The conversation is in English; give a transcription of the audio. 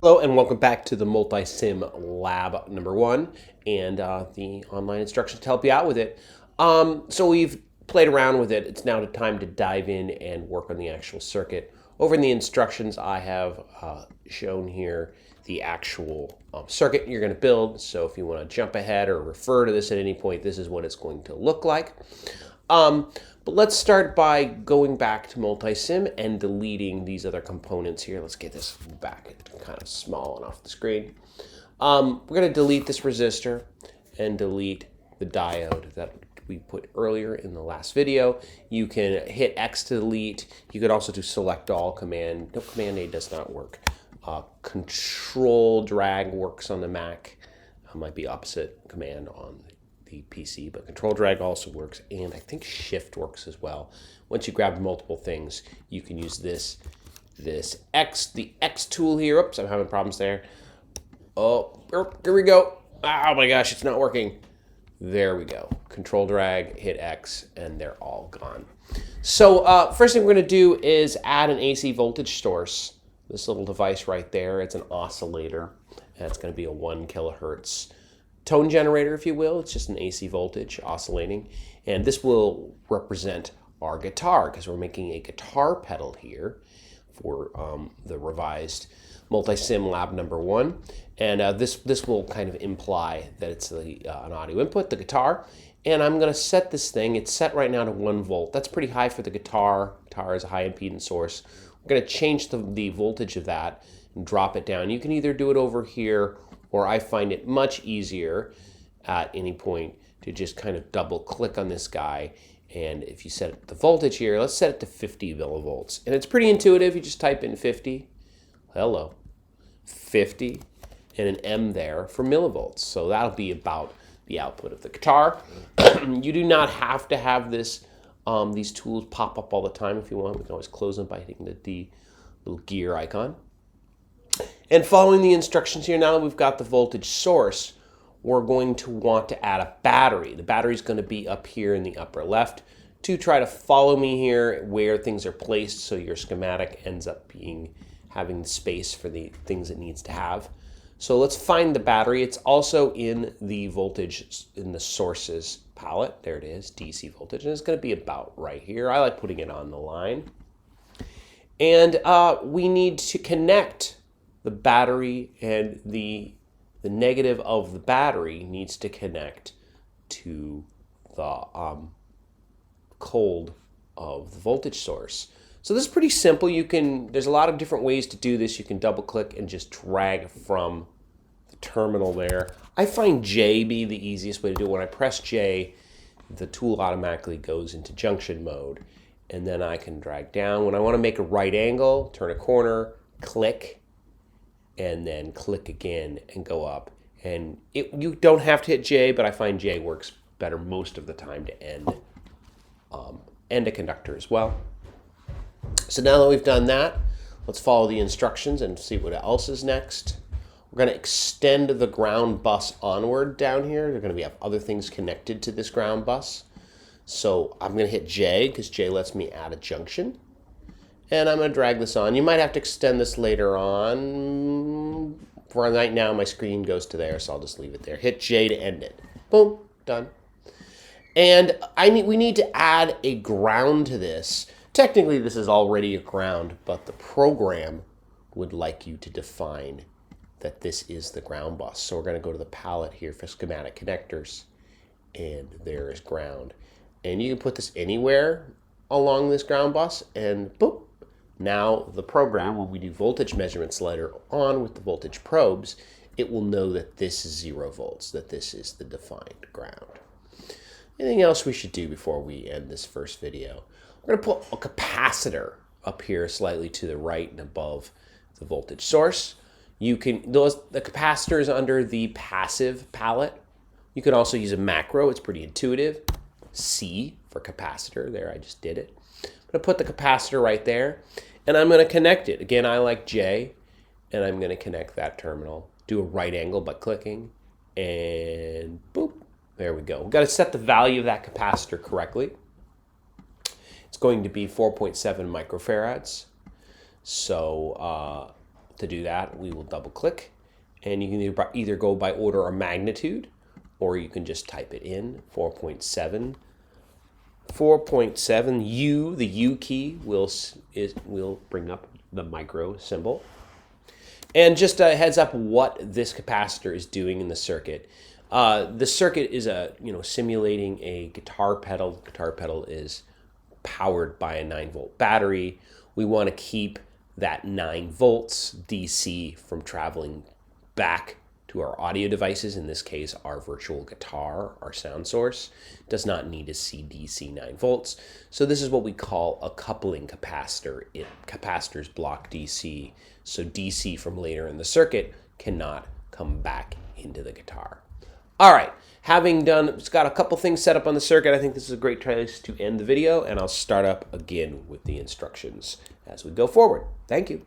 Hello and welcome back to the MultiSim lab number 1 and the online instructions to help you out with it. So we've played around with it. It's now the time to dive in and work on the actual circuit. Over in the instructions I have shown here the actual circuit you're going to build. So if you want to jump ahead or refer to this at any point, this is what it's going to look like. But let's start by going back to MultiSim and deleting these other components here. Let's get this back. It's kind of small and off the screen. We're going to delete this resistor and delete the diode that we put earlier in the last video. You can hit X to delete. You could also do select all command. No, command A does not work. Control drag works on the Mac. Might be opposite command on the PC, but control drag also works, and I think shift works as well. Once you grab multiple things, you can use the X tool here. Oops, I'm having problems there. Oh, here we go. Oh my gosh, it's not working. There we go. Control drag, hit X, and they're all gone. So first thing we're going to do is add an AC voltage source. This little device right there, it's an oscillator, and it's going to be a 1 kilohertz tone generator, if you will. It's just an AC voltage oscillating, and this will represent our guitar because we're making a guitar pedal here for the revised MultiSim lab number 1, and this will kind of imply that it's an audio input, the guitar. And I'm going to set this thing. It's set right now to 1 volt. That's pretty high for the guitar. Guitar is a high impedance source. We're going to change the voltage of that and drop it down. You can either do it over here, or I find it much easier at any point to just kind of double click on this guy. And if you set the voltage here, let's set it to 50 millivolts. And it's pretty intuitive. You just type in 50, hello, 50, and an M there for millivolts. So that'll be about the output of the guitar. You do not have to have this these tools pop up all the time. If you want, we can always close them by hitting the little gear icon. And following the instructions here, now that we've got the voltage source, we're going to want to add a battery. The battery is going to be up here in the upper left. To try to follow me here where things are placed so your schematic ends up having the space for the things it needs to have. So let's find the battery. It's also in the voltage in the sources palette. There it is, DC voltage, and it's going to be about right here. I like putting it on the line. And we need to connect the battery, and the negative of the battery needs to connect to the cold of the voltage source. So this is pretty simple. There's a lot of different ways to do this. You can double click and just drag from the terminal there. I find J be the easiest way to do it. When I press J, the tool automatically goes into junction mode, and then I can drag down. When I want to make a right angle, turn a corner, click, and then click again and go up. And you don't have to hit J, but I find J works better most of the time to end a conductor as well. So now that we've done that, let's follow the instructions and see what else is next. We're going to extend the ground bus onward down here. They're going to have other things connected to this ground bus. So I'm going to hit J because J lets me add a junction. And I'm going to drag this on. You might have to extend this later on. For right now, my screen goes to there, so I'll just leave it there. Hit J to end it. Boom, done. And we need to add a ground to this. Technically, this is already a ground, but the program would like you to define that this is the ground bus. So we're going to go to the palette here for schematic connectors, and there is ground. And you can put this anywhere along this ground bus, and boop. Now the program, when we do voltage measurements later on with the voltage probes, it will know that this is 0 volts, that this is the defined ground. Anything else we should do before we end this first video? We're going to put a capacitor up here slightly to the right and above the voltage source. The capacitor is under the passive palette. You can also use a macro. It's pretty intuitive. C for capacitor. There, I just did it. I'm going to put the capacitor right there, and I'm going to connect it. Again, I like J, and I'm going to connect that terminal. Do a right angle by clicking, and boop. There we go. We've got to set the value of that capacitor correctly. It's going to be 4.7 microfarads. So To do that, we will double click, and you can either go by order or magnitude, or you can just type it in, 4.7. 4.7 U, the U key will bring up the micro symbol. And just a heads up what this capacitor is doing in the circuit. The circuit is simulating a guitar pedal. The guitar pedal is powered by a 9-volt battery. We want to keep that 9 volts DC from traveling back to our audio devices. In this case, our virtual guitar, our sound source, does not need to see DC 9 volts. So this is what we call a coupling capacitor. Capacitors block DC, so DC from later in the circuit cannot come back into the guitar. All right, having done, it's got a couple things set up on the circuit. I think this is a great place to end the video, and I'll start up again with the instructions as we go forward. Thank you.